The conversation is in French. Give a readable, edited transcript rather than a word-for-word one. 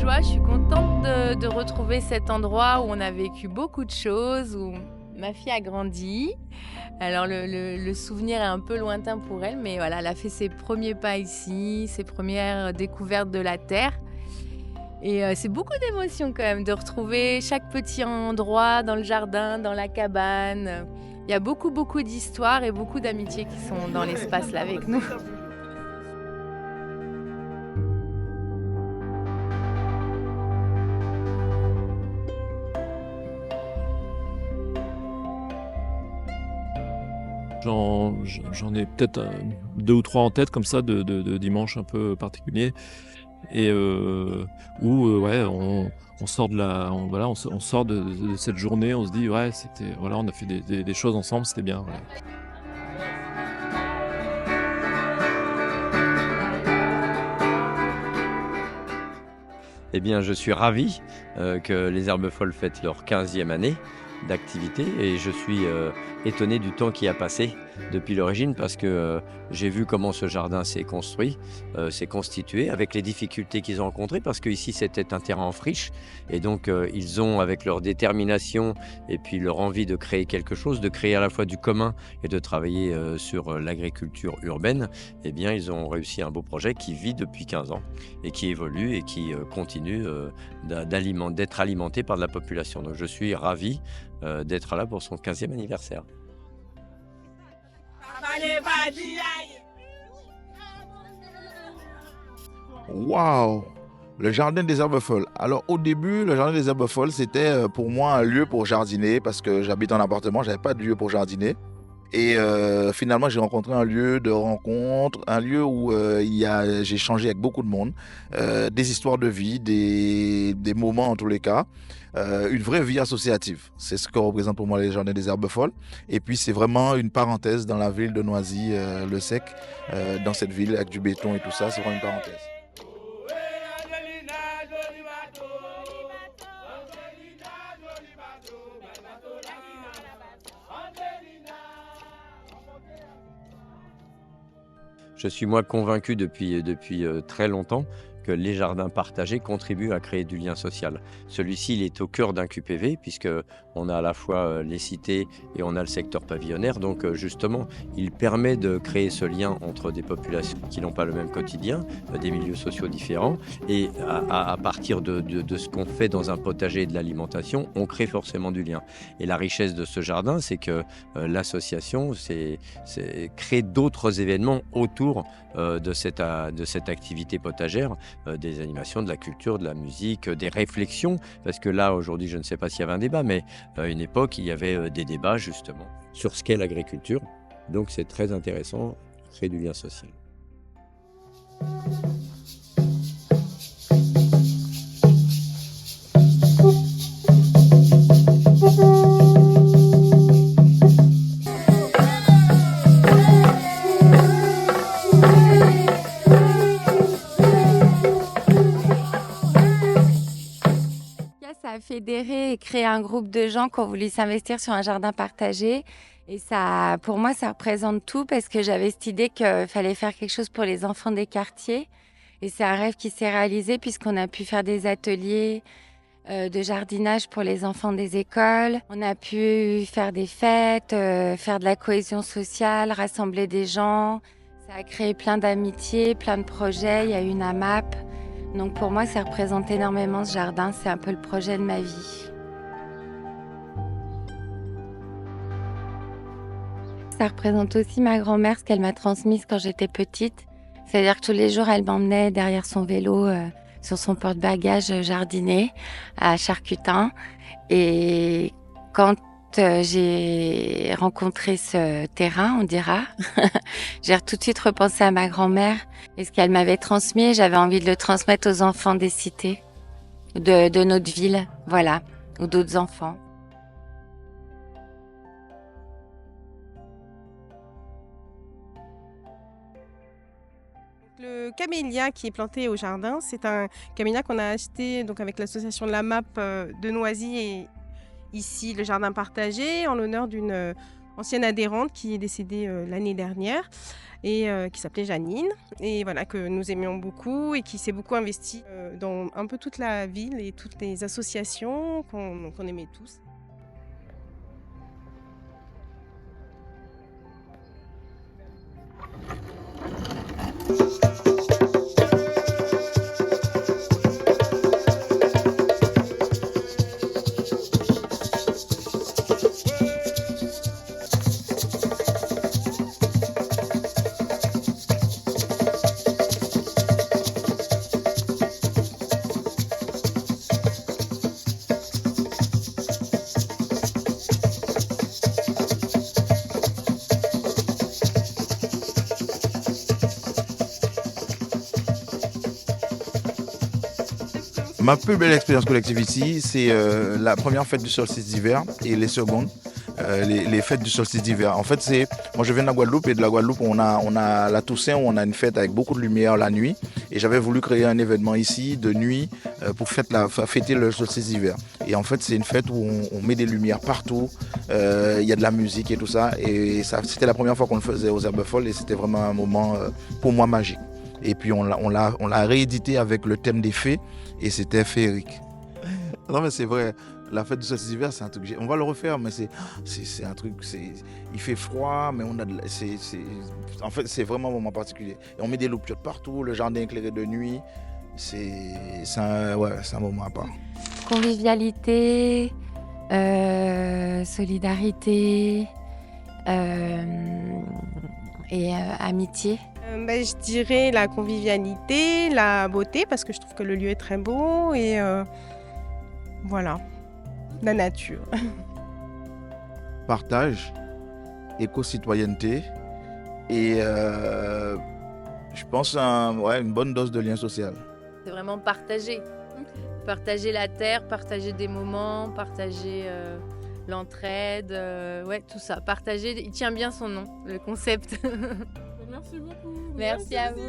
joie, je suis contente de retrouver cet endroit où on a vécu beaucoup de choses, où ma fille a grandi. Alors le souvenir est un peu lointain pour elle, mais voilà, elle a fait ses premiers pas ici, ses premières découvertes de la terre. Et c'est beaucoup d'émotions quand même de retrouver chaque petit endroit dans le jardin, dans la cabane. Il y a beaucoup, beaucoup d'histoires et beaucoup d'amitiés qui sont dans l'espace là avec nous. J'en ai peut-être 2 ou 3 en tête comme ça de dimanches un peu particuliers et où ouais, on sort voilà, on sort de cette journée, on se dit: «Ouais, c'était voilà, on a fait des choses ensemble, c'était bien», voilà. Eh bien, je suis ravi que les Herbes Folles fêtent leur 15e année d'activité et je suis étonné du temps qui a passé depuis l'origine parce que j'ai vu comment ce jardin s'est construit, s'est constitué avec les difficultés qu'ils ont rencontrées parce qu'ici c'était un terrain en friche et donc ils ont avec leur détermination et puis leur envie de créer quelque chose, de créer à la fois du commun et de travailler sur l'agriculture urbaine, eh bien ils ont réussi un beau projet qui vit depuis 15 ans et qui évolue et qui continue d'être alimenté par de la population. Donc je suis ravi d'être là pour son 15e anniversaire. Waouh! Le jardin des herbes folles. Alors au début, le jardin des herbes folles, c'était pour moi un lieu pour jardiner parce que j'habite en appartement, j'avais pas de lieu pour jardiner. Et finalement, j'ai rencontré un lieu de rencontre, un lieu où j'ai changé avec beaucoup de monde, des histoires de vie, des moments en tous les cas, une vraie vie associative. C'est ce que représente pour moi les Jardins des Herbes Folles. Et puis c'est vraiment une parenthèse dans la ville de Noisy-le-Sec, dans cette ville avec du béton et tout ça, c'est vraiment une parenthèse. Je suis moi convaincu depuis très longtemps que les jardins partagés contribuent à créer du lien social. Celui-ci, il est au cœur d'un QPV puisque on a à la fois les cités et on a le secteur pavillonnaire. Donc justement, il permet de créer ce lien entre des populations qui n'ont pas le même quotidien, des milieux sociaux différents. Et à partir de ce qu'on fait dans un potager et de l'alimentation, on crée forcément du lien. Et la richesse de ce jardin, c'est que l'association crée d'autres événements autour de cette activité potagère, des animations, de la culture, de la musique, des réflexions, parce que là aujourd'hui je ne sais pas s'il y avait un débat, mais à une époque il y avait des débats justement sur ce qu'est l'agriculture, donc c'est très intéressant, créer du lien social. Ça a fédéré et créé un groupe de gens qui ont voulu s'investir sur un jardin partagé. Et ça, pour moi, ça représente tout parce que j'avais cette idée qu'il fallait faire quelque chose pour les enfants des quartiers. Et c'est un rêve qui s'est réalisé puisqu'on a pu faire des ateliers de jardinage pour les enfants des écoles. On a pu faire des fêtes, faire de la cohésion sociale, rassembler des gens. Ça a créé plein d'amitiés, plein de projets. Il y a eu une AMAP. Donc pour moi, ça représente énormément ce jardin. C'est un peu le projet de ma vie. Ça représente aussi ma grand-mère, ce qu'elle m'a transmise quand j'étais petite. C'est-à-dire que tous les jours, elle m'emmenait derrière son vélo sur son porte-bagages jardiner à Charcutin. Et quand j'ai rencontré ce terrain, on dira, j'ai tout de suite repensé à ma grand-mère et ce qu'elle m'avait transmis. J'avais envie de le transmettre aux enfants des cités, de notre ville, voilà, ou d'autres enfants. Le camélia qui est planté au jardin, c'est un camélia qu'on a acheté donc avec l'association de la MAP de Noisy et ici le jardin partagé en l'honneur d'une ancienne adhérente qui est décédée l'année dernière et qui s'appelait Janine et voilà que nous aimions beaucoup et qui s'est beaucoup investie dans un peu toute la ville et toutes les associations qu'on aimait tous. Ma plus belle expérience collective ici, c'est la première fête du solstice d'hiver et les secondes, les fêtes du solstice d'hiver. En fait, moi je viens de la Guadeloupe et de la Guadeloupe, on a la Toussaint où on a une fête avec beaucoup de lumière la nuit. Et j'avais voulu créer un événement ici de nuit pour fêter le solstice d'hiver. Et en fait, c'est une fête où on met des lumières partout, il y a de la musique et tout ça. Et c'était la première fois qu'on le faisait aux Herbes Folles et c'était vraiment un moment pour moi magique. Et puis on l'a réédité avec le thème des fées et c'était féerique. Non mais c'est vrai, la fête du solstice d'hiver c'est un truc, on va le refaire mais c'est un truc, il fait froid mais en fait c'est vraiment un moment particulier. Et on met des loupiottes partout, le jardin éclairé de nuit, c'est un moment à part. Convivialité, solidarité et amitié. Je dirais la convivialité, la beauté, parce que je trouve que le lieu est très beau et voilà, la nature. Partage, éco-citoyenneté et je pense une bonne dose de lien social. C'est vraiment partager. Partager la terre, partager des moments, partager l'entraide, tout ça. Partager, il tient bien son nom, le concept. Merci beaucoup. Merci à vous.